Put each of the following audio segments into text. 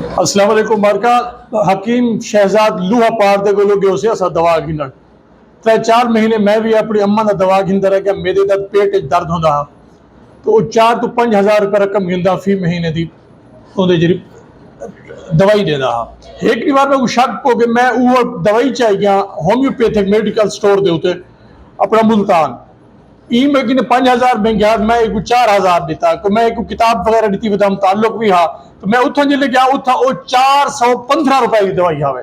अस्सलाम वालेकुम मार्का हकीम शहजाद लूहा पार दे कोलो गयो से असा दवा गिनण 3-4 महीने मैं भी अपनी अम्मा ना दवा गिनदा रह गया। मेरे दा पेट दर्द होंदा तो 4 तो 5,000 रुपये रकम गिनदा फी महीने दी ओदे जरी दवाई देदा। एक बार मैं शक हो कि मैं वो दवाई चाहिए गया होम्योपैथिक मेडिकल स्टोर दे उते अपना मुल्तान ई में कि 5,000 में गया। मैं एक 4,000 दिता तो मैं एक किताब वगैरह दी बता ताल्लुक भी हाँ तो मैं उतना जिले गया उतना वो 415 रुपए की दवाई आवे।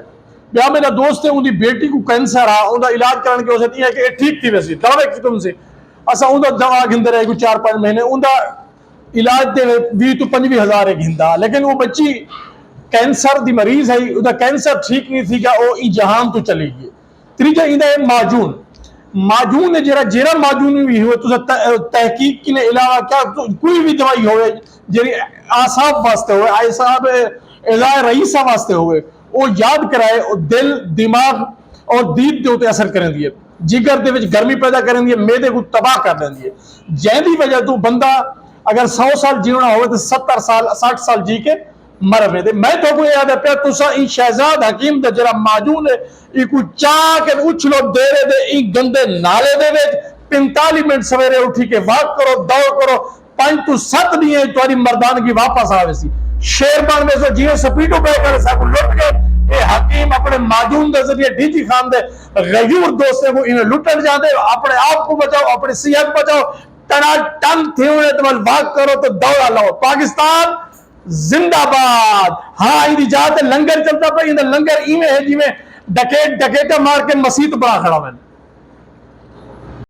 ब्याह मेरा दोस्त है उनकी बेटी को कैंसर आ उनका इलाज करने की वजह है कि ठीक थी वैसी दावे की तुमसे असा उनका दवा गिंद रहे 4-5 महीने उनका इलाज दे 20 तो 25,000 घिंदा लेकिन वो बच्ची कैंसर दी मरीज है उनका कैंसर ठीक नहीं थी क्या वो ई जहान तो चली गई। तीजा इंदा माजून माजून ने जरा जेरा माजून भी हो तो तहकीक के अलावा क्या तो कोई भी दवाई हो जी आसाब वास्ते हो आसाब इलाज रईसा वास्ते हो वो याद कराए और दिल दिमाग और दीद के उत्ते असर करें दिए जिगर दे विच गर्मी पैदा करें दिए मेदे को तबाह कर दें दिए जैदी वजह तो बंदा अगर 100 साल जीना हो तो 70 साल 60 साल जी के मर में मैं तो याद है तुसा ई शहजाद हकीम दा जरा माजून इकू चाह के उछलो देरे दे ई गंदे नाले दे विच 45 मिनट सवेरे उठी के वॉक करो दौड़ करो 5 तो 7 नहीं तुम्हारी मर्दानगी वापस आवे सी शेर बन में सो जियो स्पीडो पे कर सब लुट गए ये हकीम अपने माजून के जरिए डीजी खान दे गयूर दोस्तों को इन्हें लुटन जाते अपने आप को बचाओ अपनी सेहत बचाओ टना टन थे तुम वॉक करो तो दौड़ा लो पाकिस्तान जिंदाबाद। हाँ इनकी जात लंगर चलता पे लंगर इवें है जिमें डकेटा मार के मसीत बना खड़ा है।